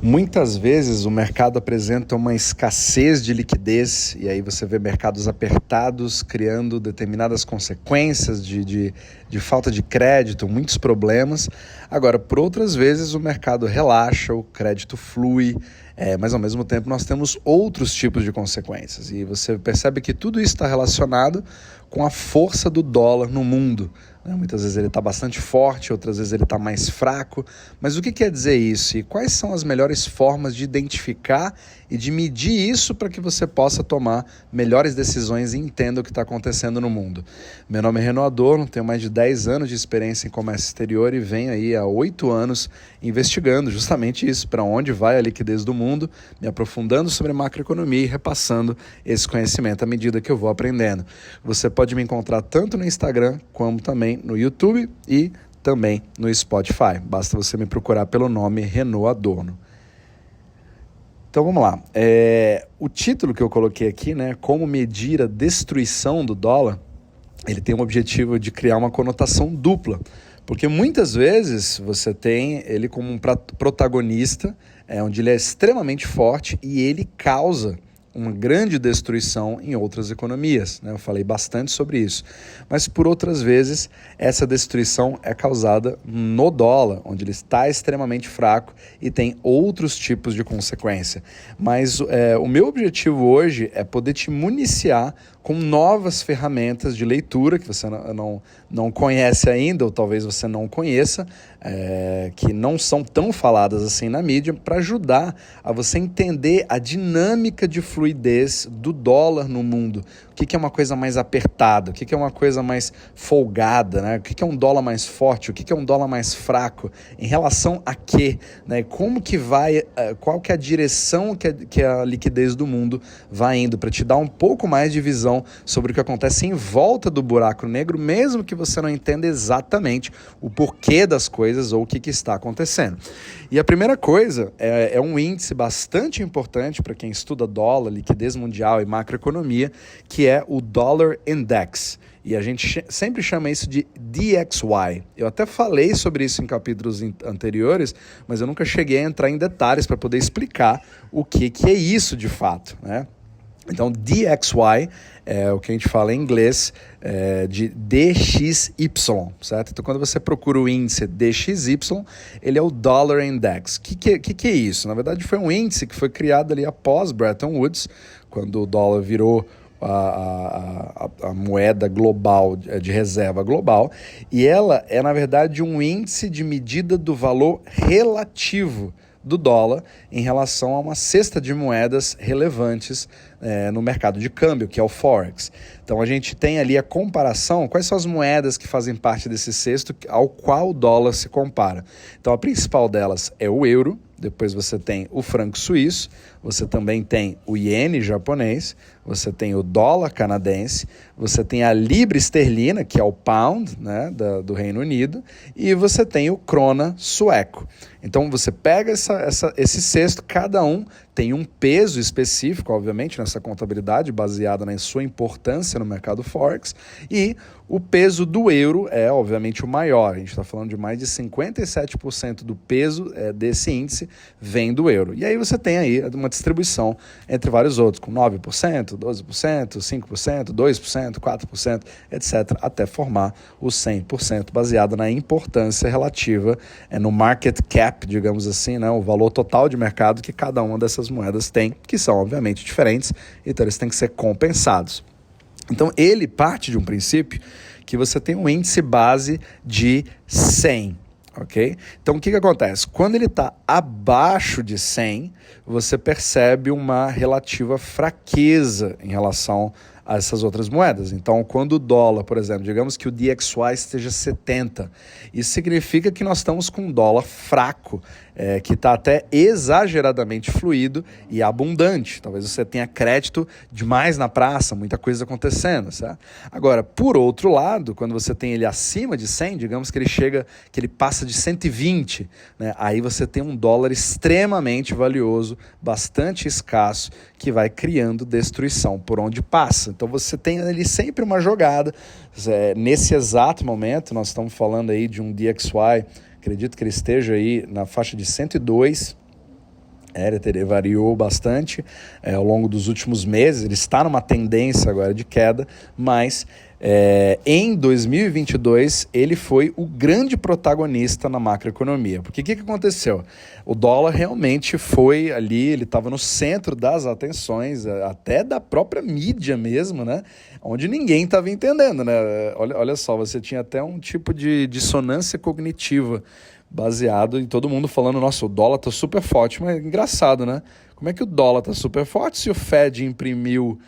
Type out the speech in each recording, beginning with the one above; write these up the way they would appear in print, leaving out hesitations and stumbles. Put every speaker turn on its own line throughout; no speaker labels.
Muitas vezes o mercado apresenta uma escassez de liquidez e aí você vê mercados apertados criando determinadas consequências de falta de crédito, muitos problemas. Agora, por outras vezes, o mercado relaxa, o crédito flui, mas ao mesmo tempo nós temos outros tipos de consequências. E você percebe que tudo isso está relacionado com a força do dólar no mundo. Muitas vezes ele está bastante forte, outras vezes ele está mais fraco. Mas o que quer dizer isso? E quais são as melhores formas de identificar e de medir isso para que você possa tomar melhores decisões e entenda o que está acontecendo no mundo? Meu nome é Renaud Adorno, tenho mais de 10 anos de experiência em comércio exterior e venho aí há 8 anos investigando justamente isso, para onde vai a liquidez do mundo, me aprofundando sobre macroeconomia e repassando esse conhecimento à medida que eu vou aprendendo. Você pode me encontrar tanto no Instagram como também no YouTube e também no Spotify. Basta você me procurar pelo nome Renaud Adorno. Então vamos lá. O título que eu coloquei aqui, como medir a destruição do dólar, ele tem o objetivo de criar uma conotação dupla. Porque muitas vezes você tem ele como um protagonista, onde ele é extremamente forte e ele causa uma grande destruição em outras economias. Eu falei bastante sobre isso. Mas, por outras vezes, essa destruição é causada no dólar, onde ele está extremamente fraco e tem outros tipos de consequência. Mas o meu objetivo hoje é poder te municiar com novas ferramentas de leitura que você não conhece ainda, ou talvez você não conheça, que não são tão faladas assim na mídia, para ajudar a você entender a dinâmica de fluidez do dólar no mundo. O que é uma coisa mais apertada, o que é uma coisa mais folgada, o que é um dólar mais forte, o que é um dólar mais fraco, em relação a quê? Como que vai, qual que é a direção que a liquidez do mundo vai indo, para te dar um pouco mais de visão sobre o que acontece em volta do buraco negro, mesmo que você não entenda exatamente o porquê das coisas ou o que está acontecendo. E a primeira coisa é um índice bastante importante para quem estuda dólar, liquidez mundial e macroeconomia, que é o Dollar Index. E a gente sempre chama isso de DXY. Eu até falei sobre isso em capítulos anteriores, mas eu nunca cheguei a entrar em detalhes para poder explicar o que é isso de fato, Então, DXY é o que a gente fala em inglês de DXY, certo? Então, quando você procura o índice DXY, ele é o Dollar Index. O que é isso? Na verdade, foi um índice que foi criado ali após Bretton Woods, quando o dólar virou a moeda global, de reserva global, e ela é, na verdade, um índice de medida do valor relativo do dólar em relação a uma cesta de moedas relevantes no mercado de câmbio, que é o Forex. Então a gente tem ali a comparação, quais são as moedas que fazem parte desse cesto ao qual o dólar se compara. Então a principal delas é o euro, depois você tem o franco suíço, você também tem o iene japonês, você tem o dólar canadense, você tem a libra esterlina, que é o pound, do Reino Unido, e você tem o krona sueco. Então você pega esse cesto, cada um tem um peso específico, obviamente, nessa contabilidade baseada na sua importância no mercado Forex, e o peso do euro é, obviamente, o maior. A gente está falando de mais de 57% do peso desse índice vem do euro. E aí você tem aí uma distribuição entre vários outros, com 9%, 12%, 5%, 2%, 4%, etc., até formar o 100%, baseado na importância relativa no market cap, digamos assim, o valor total de mercado que cada uma dessas moedas tem, que são, obviamente, diferentes, então eles têm que ser compensados. Então, ele parte de um princípio que você tem um índice base de 100, ok? Então, o que acontece? Quando ele está abaixo de 100, você percebe uma relativa fraqueza em relação a essas outras moedas. Então, quando o dólar, por exemplo, digamos que o DXY esteja 70, isso significa que nós estamos com um dólar fraco, que está até exageradamente fluido e abundante. Talvez você tenha crédito demais na praça, muita coisa acontecendo, certo? Agora, por outro lado, quando você tem ele acima de 100, digamos que ele passa de 120, aí você tem um dólar extremamente valioso, bastante escasso, que vai criando destruição por onde passa. Então você tem ali sempre uma jogada. Nesse exato momento, nós estamos falando aí de um DXY, acredito que ele esteja aí na faixa de 102, Variou bastante ao longo dos últimos meses, ele está numa tendência agora de queda, mas em 2022 ele foi o grande protagonista na macroeconomia. Porque o que aconteceu? O dólar realmente foi ali, ele estava no centro das atenções, até da própria mídia mesmo, né? Onde ninguém estava entendendo, né? Olha só, você tinha até um tipo de dissonância cognitiva, baseado em todo mundo falando, nossa, o dólar tá super forte, mas é engraçado, né? Como é que o dólar tá super forte se o Fed imprimiu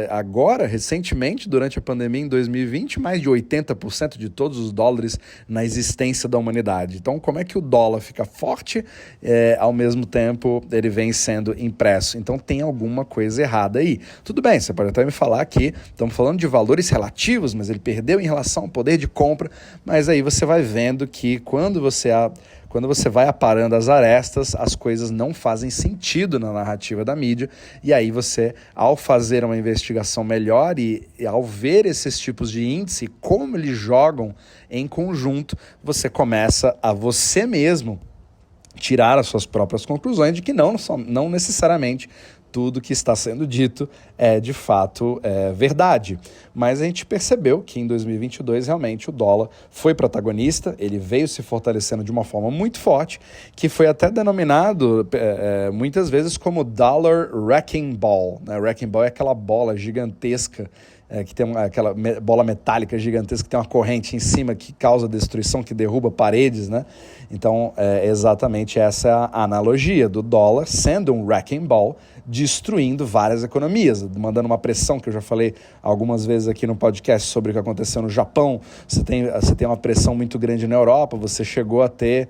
agora, recentemente, durante a pandemia em 2020, mais de 80% de todos os dólares na existência da humanidade. Então, como é que o dólar fica forte, ao mesmo tempo ele vem sendo impresso? Então, tem alguma coisa errada aí. Tudo bem, você pode até me falar que estamos falando de valores relativos, mas ele perdeu em relação ao poder de compra, mas aí você vai vendo que quando você vai aparando as arestas, as coisas não fazem sentido na narrativa da mídia, e aí você, ao fazer uma investigação melhor e ao ver esses tipos de índice, como eles jogam em conjunto, você começa a você mesmo tirar as suas próprias conclusões de que não necessariamente tudo que está sendo dito é de fato verdade. Mas a gente percebeu que em 2022 realmente o dólar foi protagonista, ele veio se fortalecendo de uma forma muito forte, que foi até denominado muitas vezes como Dollar Wrecking Ball. Né? Wrecking Ball é aquela bola gigantesca, que tem aquela bola metálica gigantesca que tem uma corrente em cima que causa destruição, que derruba paredes, né? Então, exatamente essa é a analogia do dólar sendo um wrecking ball, destruindo várias economias, mandando uma pressão, que eu já falei algumas vezes aqui no podcast sobre o que aconteceu no Japão. Você tem uma pressão muito grande na Europa, você chegou a ter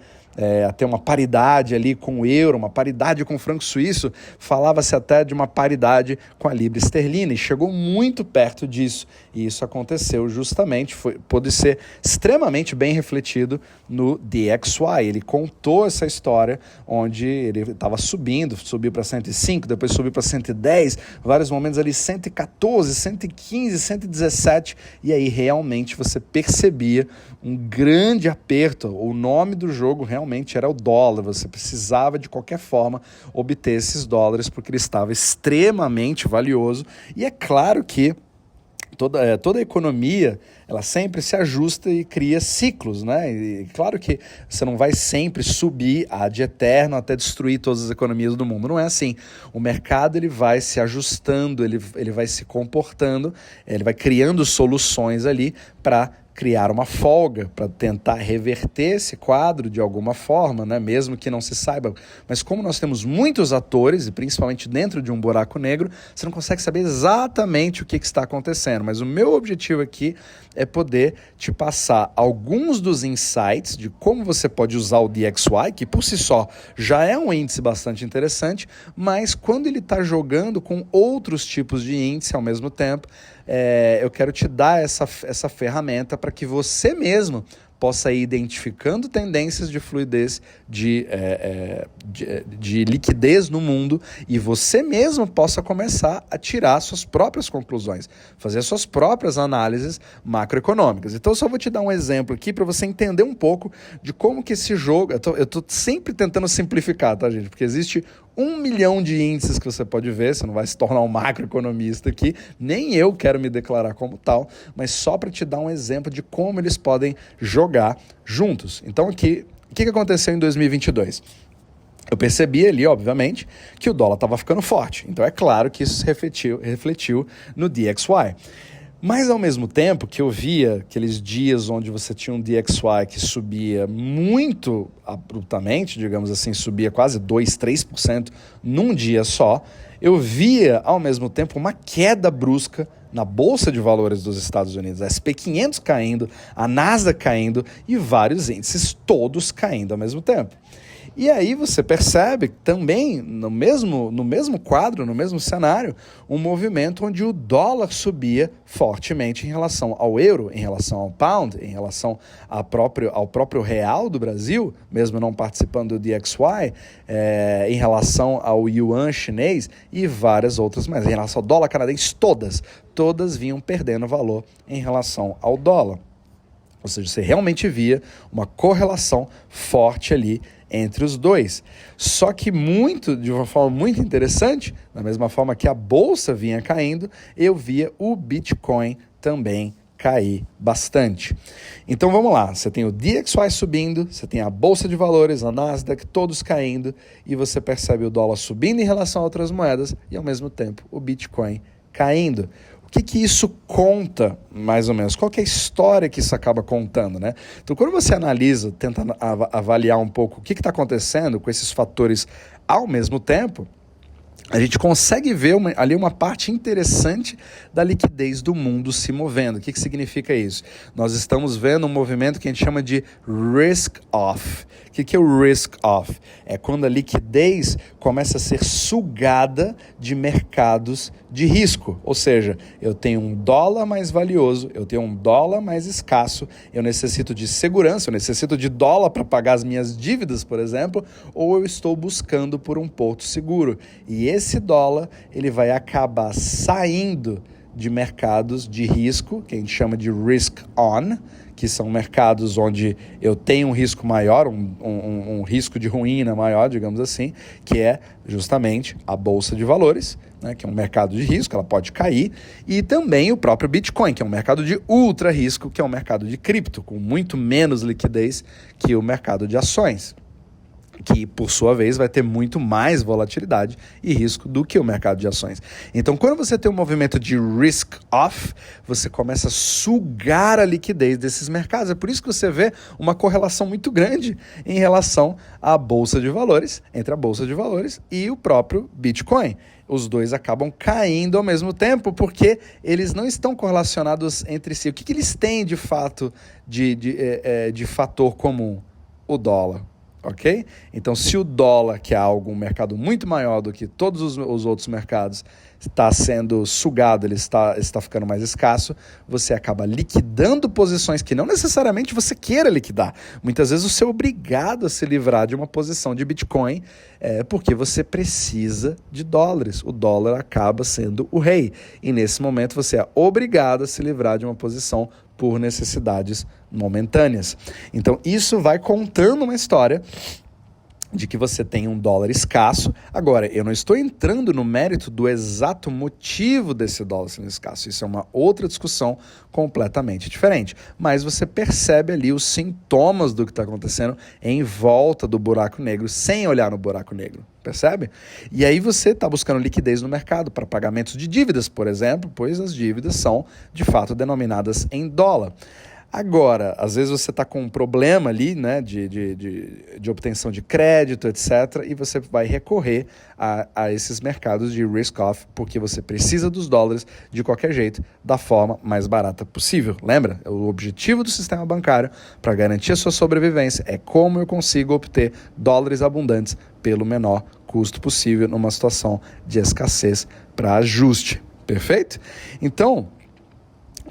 uma paridade ali com o euro, uma paridade com o franco suíço, falava-se até de uma paridade com a libra esterlina, e chegou muito perto disso, e isso aconteceu justamente, pôde ser extremamente bem refletido no DXY. Ele contou essa história onde ele estava subiu para 105, depois subiu para 110, vários momentos ali 114, 115, 117, e aí realmente você percebia um grande aperto. O nome do jogo realmente era o dólar, você precisava de qualquer forma obter esses dólares porque ele estava extremamente valioso, e é claro que toda a economia, ela sempre se ajusta e cria ciclos, né? E claro que você não vai sempre subir ad eterno até destruir todas as economias do mundo. Não é assim. O mercado, ele vai se ajustando, ele vai se comportando, ele vai criando soluções ali para criar uma folga, para tentar reverter esse quadro de alguma forma, né? Mesmo que não se saiba. Mas como nós temos muitos atores, e principalmente dentro de um buraco negro, você não consegue saber exatamente o que está acontecendo. Mas o meu objetivo aqui é poder te passar alguns dos insights de como você pode usar o DXY, que por si só já é um índice bastante interessante, mas quando ele está jogando com outros tipos de índice ao mesmo tempo, eu quero te dar essa ferramenta para que você mesmo possa ir identificando tendências de fluidez, de liquidez no mundo, e você mesmo possa começar a tirar suas próprias conclusões, fazer suas próprias análises macroeconômicas. Então eu só vou te dar um exemplo aqui para você entender um pouco de como que esse jogo... Eu tô sempre tentando simplificar, tá, gente? Porque existe 1 milhão de índices que você pode ver, você não vai se tornar um macroeconomista aqui, nem eu quero me declarar como tal, mas só para te dar um exemplo de como eles podem jogar juntos. Então aqui, o que aconteceu em 2022? Eu percebi ali, obviamente, que o dólar estava ficando forte, então é claro que isso refletiu no DXY. Mas, ao mesmo tempo que eu via aqueles dias onde você tinha um DXY que subia muito abruptamente, digamos assim, subia quase 2%, 3% num dia só, eu via, ao mesmo tempo, uma queda brusca na Bolsa de Valores dos Estados Unidos, a SP500 caindo, a Nasdaq caindo e vários índices todos caindo ao mesmo tempo. E aí você percebe também, no mesmo quadro, no mesmo cenário, um movimento onde o dólar subia fortemente em relação ao euro, em relação ao pound, em relação ao próprio real do Brasil, mesmo não participando do DXY, em relação ao yuan chinês e várias outras, mas em relação ao dólar canadense, todas vinham perdendo valor em relação ao dólar. Ou seja, você realmente via uma correlação forte ali entre os dois. Só que de uma forma muito interessante, da mesma forma que a bolsa vinha caindo, eu via o Bitcoin também cair bastante. Então vamos lá, você tem o DXY subindo, você tem a bolsa de valores, a Nasdaq, todos caindo, e você percebe o dólar subindo em relação a outras moedas e ao mesmo tempo o Bitcoin caindo. O que isso conta, mais ou menos? Qual que é a história que isso acaba contando, né? Então, quando você analisa, tenta avaliar um pouco o que está acontecendo com esses fatores ao mesmo tempo, a gente consegue ver ali uma parte interessante da liquidez do mundo se movendo. O que significa isso? Nós estamos vendo um movimento que a gente chama de risk-off. O que é o risk-off? É quando a liquidez começa a ser sugada de mercados de risco. Ou seja, eu tenho um dólar mais valioso, eu tenho um dólar mais escasso, eu necessito de segurança, eu necessito de dólar para pagar as minhas dívidas, por exemplo, ou eu estou buscando por um porto seguro. E esse dólar, ele vai acabar saindo de mercados de risco, que a gente chama de risk-on, que são mercados onde eu tenho um risco maior, um risco de ruína maior, digamos assim, que é justamente a Bolsa de Valores, né, que é um mercado de risco, ela pode cair, e também o próprio Bitcoin, que é um mercado de ultra risco, que é um mercado de cripto, com muito menos liquidez que o mercado de ações, que, por sua vez, vai ter muito mais volatilidade e risco do que o mercado de ações. Então, quando você tem um movimento de risk-off, você começa a sugar a liquidez desses mercados. É por isso que você vê uma correlação muito grande em relação à Bolsa de Valores, entre a Bolsa de Valores e o próprio Bitcoin. Os dois acabam caindo ao mesmo tempo porque eles não estão correlacionados entre si. O que eles têm, de fato, de fator comum? O dólar. Ok? Então, se o dólar, que é um mercado muito maior do que todos os outros mercados, está sendo sugado, ele está ficando mais escasso, você acaba liquidando posições que não necessariamente você queira liquidar. Muitas vezes você é obrigado a se livrar de uma posição de Bitcoin porque você precisa de dólares. O dólar acaba sendo o rei. E nesse momento você é obrigado a se livrar de uma posição por necessidades momentâneas. Então, isso vai contando uma história de que você tem um dólar escasso. Agora, eu não estou entrando no mérito do exato motivo desse dólar sendo escasso. Isso é uma outra discussão completamente diferente. Mas você percebe ali os sintomas do que está acontecendo em volta do buraco negro, sem olhar no buraco negro. Percebe? E aí você está buscando liquidez no mercado para pagamentos de dívidas, por exemplo, pois as dívidas são, de fato, denominadas em dólar. Agora, às vezes você está com um problema ali, né, de obtenção de crédito, etc., e você vai recorrer a esses mercados de risk-off, porque você precisa dos dólares de qualquer jeito, da forma mais barata possível. Lembra? O objetivo do sistema bancário para garantir a sua sobrevivência é como eu consigo obter dólares abundantes pelo menor custo possível numa situação de escassez para ajuste. Perfeito? Então,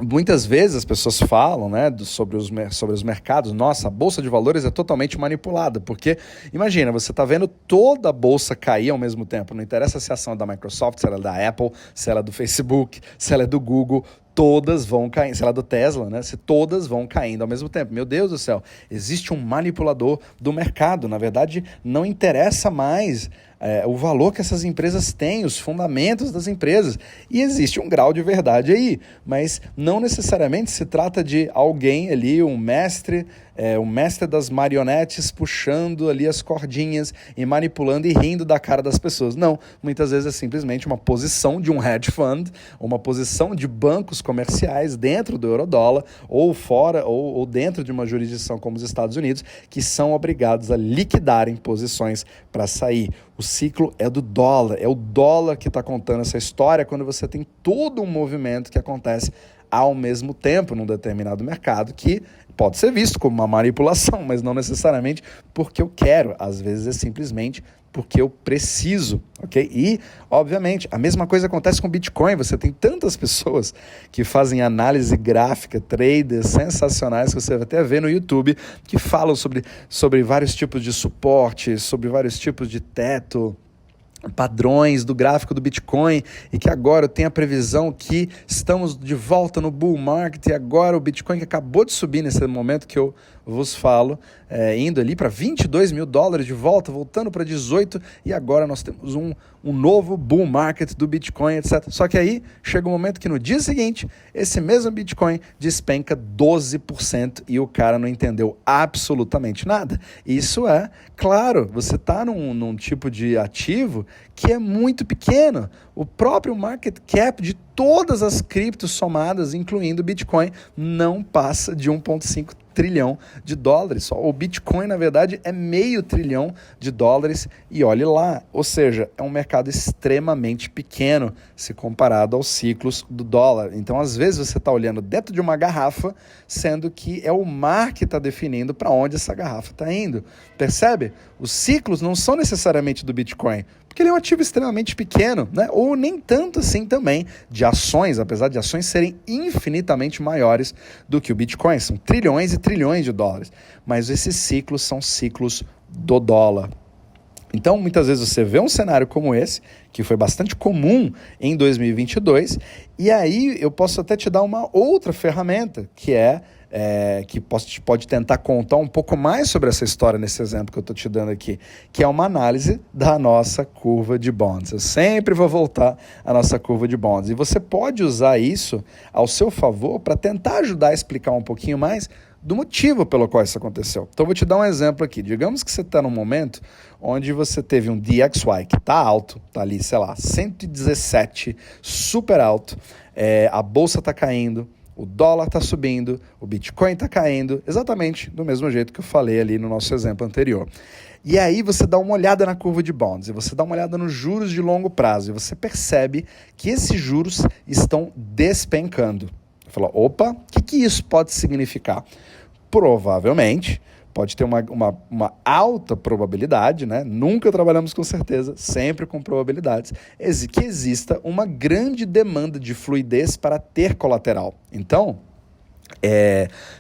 muitas vezes as pessoas falam, né, sobre os mercados. Nossa, a Bolsa de Valores é totalmente manipulada, porque, imagina, você está vendo toda a Bolsa cair ao mesmo tempo. Não interessa se a ação é da Microsoft, se ela é da Apple, se ela é do Facebook, se ela é do Google, todas vão caindo, se ela é do Tesla, né? Se todas vão caindo ao mesmo tempo. Meu Deus do céu, existe um manipulador do mercado. Na verdade, não interessa mais o valor que essas empresas têm, os fundamentos das empresas. E existe um grau de verdade aí, mas não necessariamente se trata de alguém ali, um mestre das marionetes puxando ali as cordinhas e manipulando e rindo da cara das pessoas. Não, muitas vezes é simplesmente uma posição de um hedge fund, uma posição de bancos comerciais dentro do eurodólar ou fora ou dentro de uma jurisdição como os Estados Unidos, que são obrigados a liquidarem posições para sair. O ciclo é do dólar, é o dólar que está contando essa história quando você tem todo um movimento que acontece ao mesmo tempo num determinado mercado, que pode ser visto como uma manipulação, mas não necessariamente porque eu quero, às vezes é simplesmente porque eu preciso, ok? E, obviamente, a mesma coisa acontece com Bitcoin. Você tem tantas pessoas que fazem análise gráfica, traders sensacionais, que você vai até ver no YouTube, que falam sobre vários tipos de suporte, sobre vários tipos de teto, padrões do gráfico do Bitcoin e que agora eu tenho a previsão que estamos de volta no bull market e agora o Bitcoin que acabou de subir nesse momento que eu vos falo, indo ali para $22 mil de volta, voltando para 18 e agora nós temos um novo bull market do Bitcoin, etc. Só que aí chega um momento que no dia seguinte esse mesmo Bitcoin despenca 12% e o cara não entendeu absolutamente nada. Isso é, claro, você está num tipo de ativo que é muito pequeno. O próprio market cap de todas as criptos somadas, incluindo o Bitcoin, não passa de 1,5 trilhão de dólares. O Bitcoin, na verdade, é meio trilhão de dólares e olhe lá. Ou seja, é um mercado extremamente pequeno se comparado aos ciclos do dólar. Então, às vezes, você está olhando dentro de uma garrafa, sendo que é o mar que está definindo para onde essa garrafa está indo. Percebe? Os ciclos não são necessariamente do Bitcoin, porque ele é um ativo extremamente pequeno, né? Ou nem tanto assim também de ações, apesar de ações serem infinitamente maiores do que o Bitcoin, são trilhões e trilhões de dólares, mas esses ciclos são ciclos do dólar. Então, muitas vezes você vê um cenário como esse, que foi bastante comum em 2022, e aí eu posso até te dar uma outra ferramenta, que pode tentar contar um pouco mais sobre essa história nesse exemplo que eu estou te dando aqui, que é uma análise da nossa curva de bonds. Eu sempre vou voltar à nossa curva de bonds. E você pode usar isso ao seu favor para tentar ajudar a explicar um pouquinho mais do motivo pelo qual isso aconteceu. Então, eu vou te dar um exemplo aqui. Digamos que você está num momento onde você teve um DXY que está alto, está ali, sei lá, 117, super alto, a bolsa está caindo, o dólar está subindo, o Bitcoin está caindo, exatamente do mesmo jeito que eu falei ali no nosso exemplo anterior. E aí você dá uma olhada na curva de bonds, e você dá uma olhada nos juros de longo prazo, e você percebe que esses juros estão despencando. Fala, opa, o que isso pode significar? Provavelmente, pode ter uma alta probabilidade, né? Nunca trabalhamos com certeza, sempre com probabilidades, que exista uma grande demanda de fluidez para ter colateral. Então,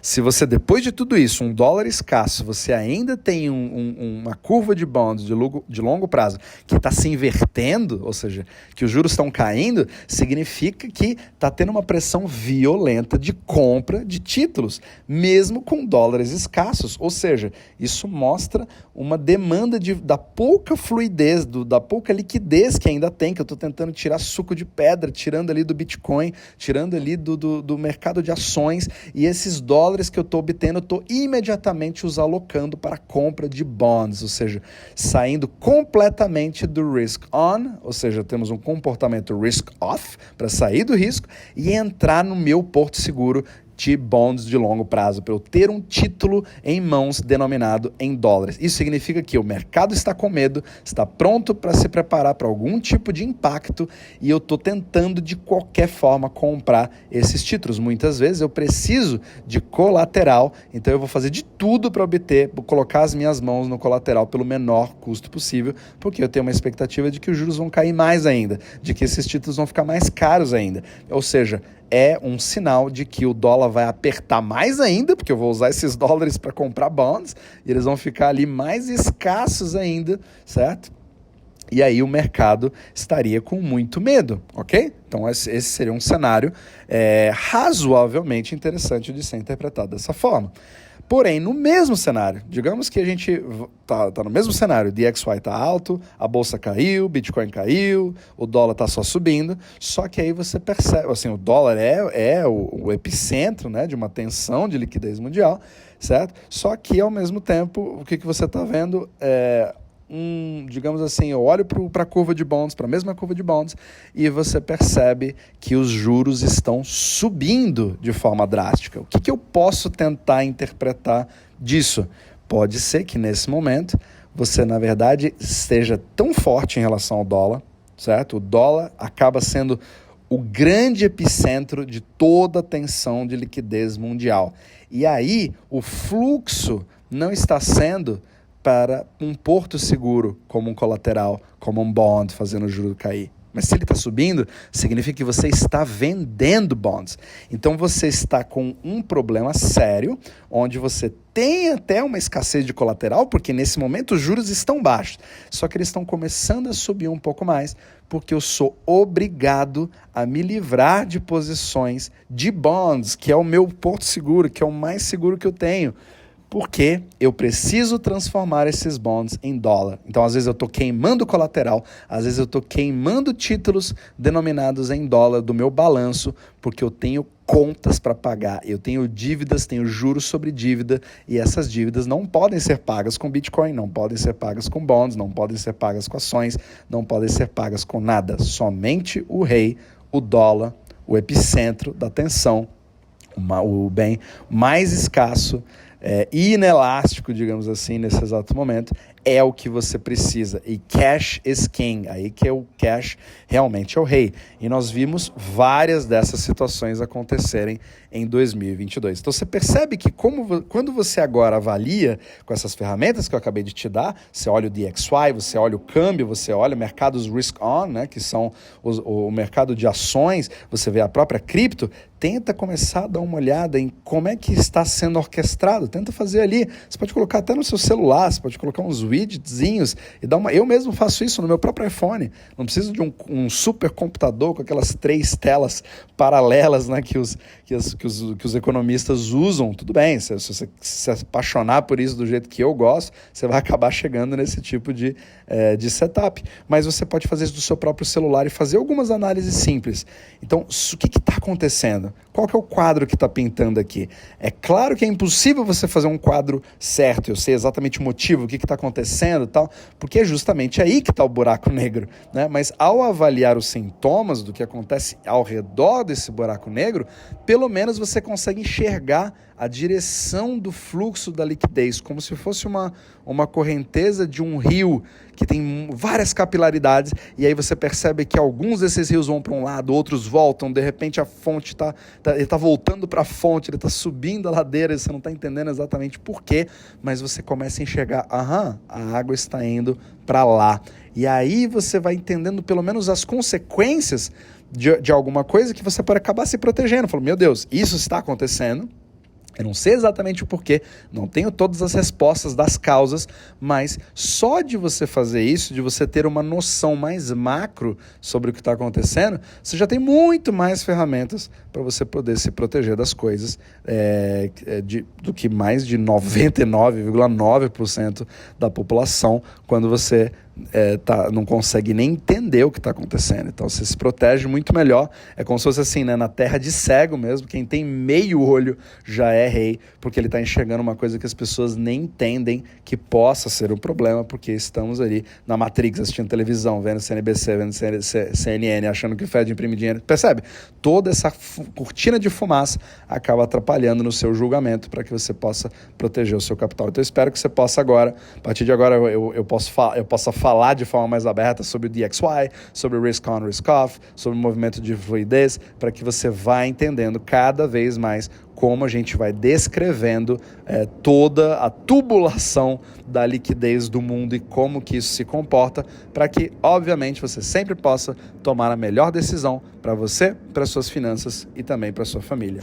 se você, depois de tudo isso, $1 escasso, você ainda tem uma curva de bonds de longo prazo que está se invertendo, ou seja, que os juros estão caindo, significa que está tendo uma pressão violenta de compra de títulos, mesmo com dólares escassos. Ou seja, isso mostra uma demanda da pouca fluidez, da pouca liquidez que ainda tem, que eu estou tentando tirar suco de pedra, tirando ali do Bitcoin, tirando ali do mercado de ações. E esses dólares que eu estou obtendo, eu estou imediatamente os alocando para a compra de bonds, ou seja, saindo completamente do risk on, ou seja, temos um comportamento risk off, para sair do risco e entrar no meu porto seguro de bonds de longo prazo, para eu ter um título em mãos denominado em dólares. Isso significa que o mercado está com medo, está pronto para se preparar para algum tipo de impacto e eu estou tentando de qualquer forma comprar esses títulos. Muitas vezes eu preciso de colateral, então eu vou fazer de tudo para colocar as minhas mãos no colateral pelo menor custo possível, porque eu tenho uma expectativa de que os juros vão cair mais ainda, de que esses títulos vão ficar mais caros ainda. Ou seja, é um sinal de que o dólar vai apertar mais ainda, porque eu vou usar esses dólares para comprar bonds, e eles vão ficar ali mais escassos ainda, certo? E aí o mercado estaria com muito medo, ok? Então esse seria um cenário razoavelmente interessante de ser interpretado dessa forma. Porém, no mesmo cenário, digamos que a gente tá no mesmo cenário, o DXY está alto, a bolsa caiu, Bitcoin caiu, o dólar está só subindo, só que aí você percebe, assim, o dólar é o epicentro, né, de uma tensão de liquidez mundial, certo? Só que, ao mesmo tempo, o que você está vendo digamos assim, eu olho para a curva de bonds, para a mesma curva de bonds, e você percebe que os juros estão subindo de forma drástica. O que eu posso tentar interpretar disso? Pode ser que nesse momento você, na verdade, esteja tão forte em relação ao dólar, certo? O dólar acaba sendo o grande epicentro de toda a tensão de liquidez mundial. E aí o fluxo não está sendo para um porto seguro, como um colateral, como um bond, fazendo o juro cair. Mas se ele está subindo, significa que você está vendendo bonds. Então você está com um problema sério, onde você tem até uma escassez de colateral, porque nesse momento os juros estão baixos. Só que eles estão começando a subir um pouco mais, porque eu sou obrigado a me livrar de posições de bonds, que é o meu porto seguro, que é o mais seguro que eu tenho. Porque eu preciso transformar esses bonds em dólar. Então, às vezes eu estou queimando colateral, às vezes eu estou queimando títulos denominados em dólar do meu balanço, porque eu tenho contas para pagar, eu tenho dívidas, tenho juros sobre dívida, e essas dívidas não podem ser pagas com Bitcoin, não podem ser pagas com bonds, não podem ser pagas com ações, não podem ser pagas com nada. Somente o rei, o dólar, o epicentro da tensão, o bem mais escasso, inelástico, digamos assim, nesse exato momento, é o que você precisa. E cash is king, aí que é o cash realmente é o rei. E nós vimos várias dessas situações acontecerem em 2022. Então você percebe que quando você agora avalia com essas ferramentas que eu acabei de te dar, você olha o DXY, você olha o câmbio, você olha mercados risk-on, né, que são o mercado de ações, você vê a própria cripto, tenta começar a dar uma olhada em como é que está sendo orquestrado, tenta fazer ali, você pode colocar até no seu celular, você pode colocar uns widgetzinhos e dar uma... Eu mesmo faço isso no meu próprio iPhone, não preciso de um super computador com aquelas 3 telas paralelas, né, que os economistas usam. Tudo bem, se você se apaixonar por isso do jeito que eu gosto, você vai acabar chegando nesse tipo de setup, mas você pode fazer isso do seu próprio celular e fazer algumas análises simples. Então, o que está acontecendo? Qual que é o quadro que está pintando aqui? É claro que é impossível você fazer um quadro certo, eu sei exatamente o motivo, o que está acontecendo e tal, porque é justamente aí que está o buraco negro, né? Mas ao avaliar os sintomas do que acontece ao redor desse buraco negro, pelo menos você consegue enxergar a direção do fluxo da liquidez, como se fosse uma correnteza de um rio que tem várias capilaridades, e aí você percebe que alguns desses rios vão para um lado, outros voltam, de repente a fonte ele está voltando para a fonte, ele está subindo a ladeira, e você não está entendendo exatamente por quê, mas você começa a enxergar, a água está indo para lá. E aí você vai entendendo pelo menos as consequências de alguma coisa que você pode acabar se protegendo. Falou, meu Deus, isso está acontecendo. Eu não sei exatamente o porquê, não tenho todas as respostas das causas, mas só de você fazer isso, de você ter uma noção mais macro sobre o que está acontecendo, você já tem muito mais ferramentas para você poder se proteger das coisas do que mais de 99,9% da população, quando você não consegue nem entender o que está acontecendo. Então você se protege muito melhor. É como se fosse assim, né, na terra de cego mesmo, quem tem meio olho já é rei, porque ele está enxergando uma coisa que as pessoas nem entendem que possa ser um problema, porque estamos ali na Matrix, assistindo televisão, vendo CNBC, vendo CNN, achando que o Fed imprime dinheiro. Percebe? Toda essa cortina de fumaça acaba atrapalhando no seu julgamento para que você possa proteger o seu capital. Então eu espero que você possa agora, a partir de agora eu possa falar de forma mais aberta sobre o DXY, sobre o Risk On, Risk Off, sobre o movimento de fluidez, para que você vá entendendo cada vez mais como a gente vai descrevendo toda a tubulação da liquidez do mundo e como que isso se comporta, para que, obviamente, você sempre possa tomar a melhor decisão para você, para suas finanças e também para sua família.